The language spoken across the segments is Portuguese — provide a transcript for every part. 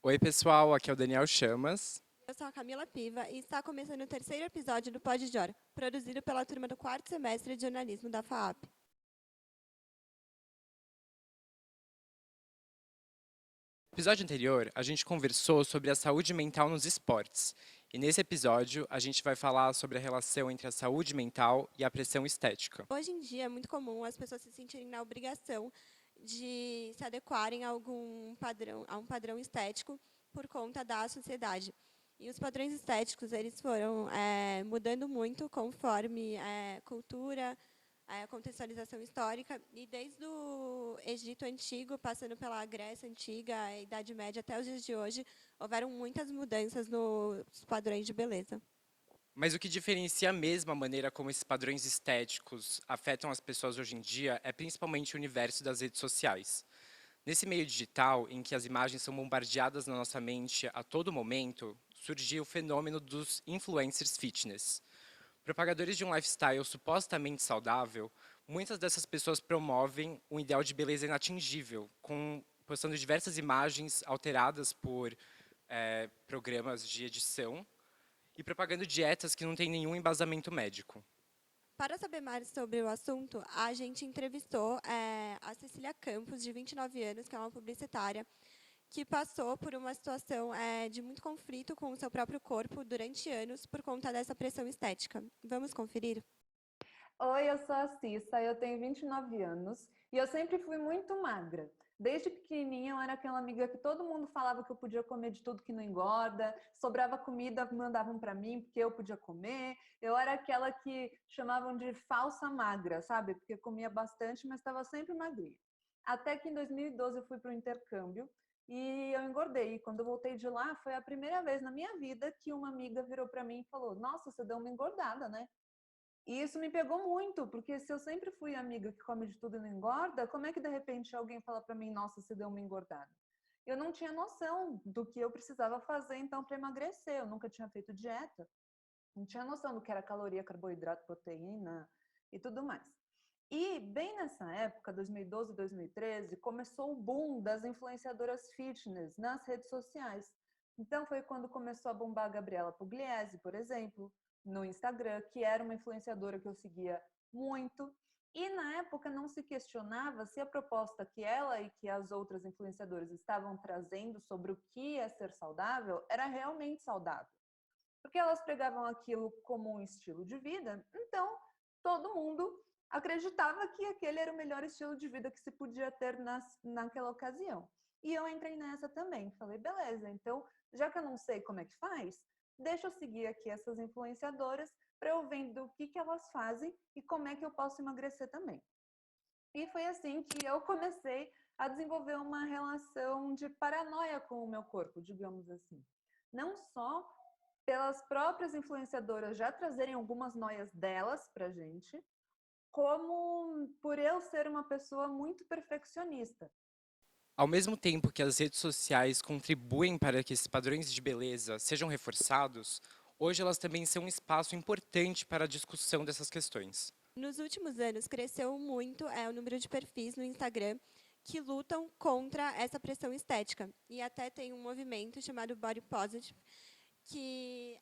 Oi, pessoal, aqui é o Daniel Chamas. Eu sou a Camila Piva e está começando o terceiro episódio do Pod Jor, produzido pela turma do quarto semestre de jornalismo da FAAP. No episódio anterior, a gente conversou sobre a saúde mental nos esportes. E nesse episódio, a gente vai falar sobre a relação entre a saúde mental e a pressão estética. Hoje em dia é muito comum as pessoas se sentirem na obrigação de se adequarem a um padrão estético por conta da sociedade. E os padrões estéticos eles foram mudando muito conforme cultura, a contextualização histórica, e desde o Egito Antigo, passando pela Grécia Antiga, a Idade Média até os dias de hoje, houveram muitas mudanças nos padrões de beleza. Mas o que diferencia mesmo a maneira como esses padrões estéticos afetam as pessoas hoje em dia é principalmente o universo das redes sociais. Nesse meio digital, em que as imagens são bombardeadas na nossa mente a todo momento, surgiu o fenômeno dos influencers fitness. Propagadores de um lifestyle supostamente saudável, muitas dessas pessoas promovem um ideal de beleza inatingível, postando diversas imagens alteradas por programas de edição e propagando dietas que não têm nenhum embasamento médico. Para saber mais sobre o assunto, a gente entrevistou a Cecília Campos, de 29 anos, que é uma publicitária, que passou por uma situação de muito conflito com o seu próprio corpo durante anos por conta dessa pressão estética. Vamos conferir? Oi, eu sou a Cissa, eu tenho 29 anos e eu sempre fui muito magra. Desde pequenininha eu era aquela amiga que todo mundo falava que eu podia comer de tudo que não engorda, sobrava comida, mandavam para mim porque eu podia comer. Eu era aquela que chamavam de falsa magra, sabe? Porque comia bastante, mas estava sempre magrinha. Até que em 2012 eu fui para o intercâmbio e eu engordei. E quando eu voltei de lá, foi a primeira vez na minha vida que uma amiga virou para mim e falou: "Nossa, você deu uma engordada, né?" E isso me pegou muito, porque se eu sempre fui amiga que come de tudo e não engorda, como é que de repente alguém fala para mim, nossa, você deu uma engordada? Eu não tinha noção do que eu precisava fazer então para emagrecer, eu nunca tinha feito dieta, não tinha noção do que era caloria, carboidrato, proteína e tudo mais. E bem nessa época, 2012, 2013, começou o boom das influenciadoras fitness nas redes sociais. Então foi quando começou a bombar a Gabriela Pugliese, por exemplo, no Instagram, que era uma influenciadora que eu seguia muito. E na época não se questionava se a proposta que ela e que as outras influenciadoras estavam trazendo sobre o que é ser saudável era realmente saudável. Porque elas pregavam aquilo como um estilo de vida, então todo mundo acreditava que aquele era o melhor estilo de vida que se podia ter naquela ocasião. E eu entrei nessa também. Falei, beleza, então, já que eu não sei como é que faz, deixa eu seguir aqui essas influenciadoras para eu ver o que elas fazem e como é que eu posso emagrecer também. E foi assim que eu comecei a desenvolver uma relação de paranoia com o meu corpo, digamos assim. Não só pelas próprias influenciadoras já trazerem algumas noias delas pra gente, como por eu ser uma pessoa muito perfeccionista. Ao mesmo tempo que as redes sociais contribuem para que esses padrões de beleza sejam reforçados, hoje elas também são um espaço importante para a discussão dessas questões. Nos últimos anos, cresceu muito o número de perfis no Instagram que lutam contra essa pressão estética. E até tem um movimento chamado Body Positive, que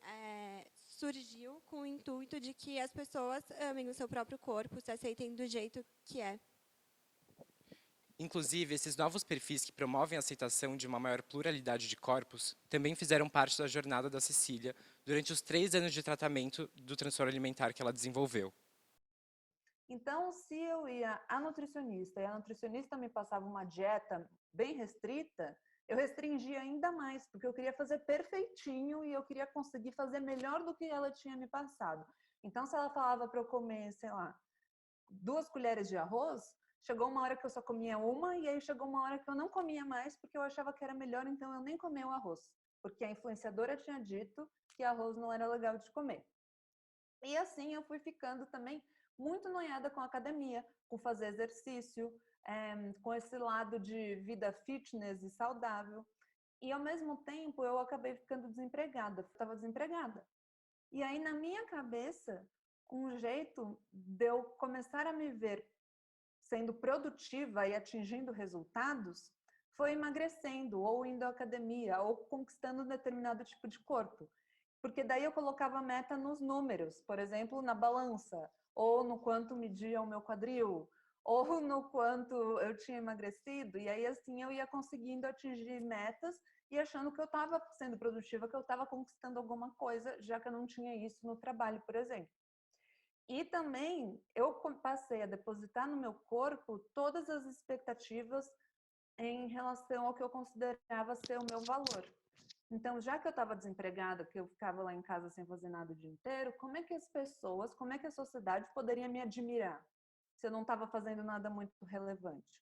surgiu com o intuito de que as pessoas amem o seu próprio corpo, se aceitem do jeito que é. Inclusive, esses novos perfis que promovem a aceitação de uma maior pluralidade de corpos também fizeram parte da jornada da Cecília durante os 3 anos de tratamento do transtorno alimentar que ela desenvolveu. Então, se eu ia à nutricionista e a nutricionista me passava uma dieta bem restrita, eu restringia ainda mais, porque eu queria fazer perfeitinho e eu queria conseguir fazer melhor do que ela tinha me passado. Então, se ela falava para eu comer, sei lá, 2 colheres de arroz, chegou uma hora que eu só comia uma e aí chegou uma hora que eu não comia mais porque eu achava que era melhor, então eu nem comia o arroz, porque a influenciadora tinha dito que arroz não era legal de comer. E assim eu fui ficando também muito noiada com a academia, com fazer exercício, com esse lado de vida fitness e saudável. E ao mesmo tempo eu acabei ficando desempregada, estava desempregada. E aí na minha cabeça, um jeito de eu começar a me ver sendo produtiva e atingindo resultados foi emagrecendo, ou indo à academia, ou conquistando um determinado tipo de corpo. Porque daí eu colocava a meta nos números, por exemplo, na balança, ou no quanto media o meu quadril, ou no quanto eu tinha emagrecido, e aí assim eu ia conseguindo atingir metas e achando que eu estava sendo produtiva, que eu estava conquistando alguma coisa, já que eu não tinha isso no trabalho, por exemplo. E também eu passei a depositar no meu corpo todas as expectativas em relação ao que eu considerava ser o meu valor. Então, já que eu estava desempregada, que eu ficava lá em casa sem fazer nada o dia inteiro, como é que as pessoas, como é que a sociedade poderia me admirar se eu não estava fazendo nada muito relevante?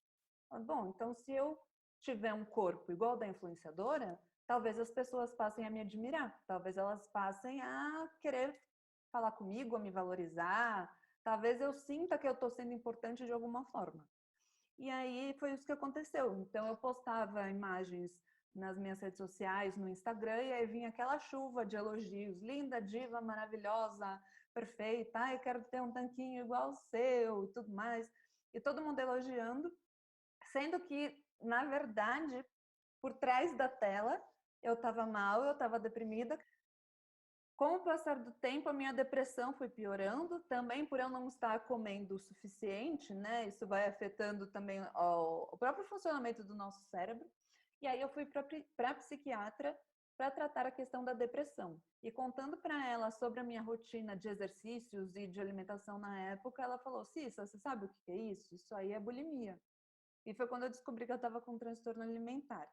Bom, então se eu tiver um corpo igual ao da influenciadora, talvez as pessoas passem a me admirar, talvez elas passem a querer falar comigo, a me valorizar, talvez eu sinta que eu estou sendo importante de alguma forma. E aí foi isso que aconteceu. Então eu postava imagens nas minhas redes sociais, no Instagram, e aí vinha aquela chuva de elogios. Linda, diva, maravilhosa, perfeita. Ai, eu quero ter um tanquinho igual ao seu e tudo mais. E todo mundo elogiando, sendo que, na verdade, por trás da tela, eu estava mal, eu estava deprimida. Com o passar do tempo, a minha depressão foi piorando, também por eu não estar comendo o suficiente, né? Isso vai afetando também o próprio funcionamento do nosso cérebro. E aí eu fui para a psiquiatra para tratar a questão da depressão. E contando para ela sobre a minha rotina de exercícios e de alimentação na época, ela falou: Cissa, você sabe o que é isso? Isso aí é bulimia. E foi quando eu descobri que eu estava com um transtorno alimentar.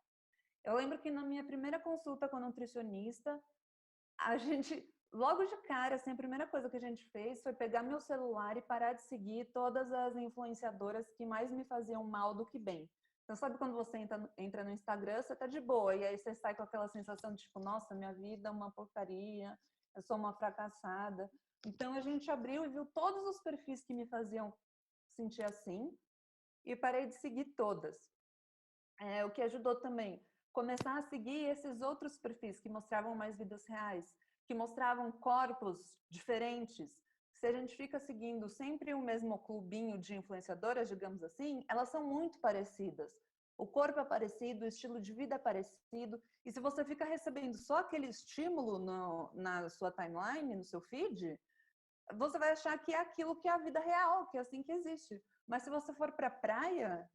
Eu lembro que na minha primeira consulta com a nutricionista, a gente, logo de cara, assim, a primeira coisa que a gente fez foi pegar meu celular e parar de seguir todas as influenciadoras que mais me faziam mal do que bem. Então, sabe quando você entra no Instagram, você tá de boa, e aí você sai com aquela sensação de tipo, nossa, minha vida é uma porcaria, eu sou uma fracassada. Então, a gente abriu e viu todos os perfis que me faziam sentir assim, e parei de seguir todas. O que ajudou também, começar a seguir esses outros perfis que mostravam mais vidas reais, que mostravam corpos diferentes. Se a gente fica seguindo sempre o mesmo clubinho de influenciadoras, digamos assim, elas são muito parecidas. O corpo é parecido, o estilo de vida é parecido. E se você fica recebendo só aquele estímulo na sua timeline, no seu feed, você vai achar que é aquilo que é a vida real, que é assim que existe. Mas se você for para a praia,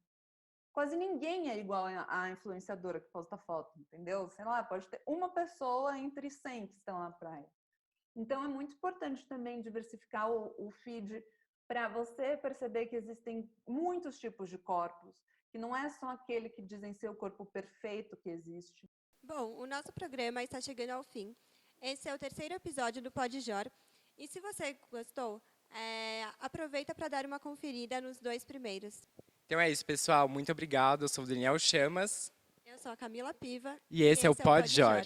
quase ninguém é igual à influenciadora que posta foto, entendeu? Sei lá, pode ter uma pessoa entre 100 que estão na praia. Então, é muito importante também diversificar o feed para você perceber que existem muitos tipos de corpos, que não é só aquele que dizem ser o corpo perfeito que existe. Bom, o nosso programa está chegando ao fim. Esse é o terceiro episódio do Pod Jor. E se você gostou, aproveita para dar uma conferida nos 2 primeiros. Então é isso, pessoal. Muito obrigado. Eu sou o Daniel Chamas. Eu sou a Camila Piva. E esse é o Pod Jor.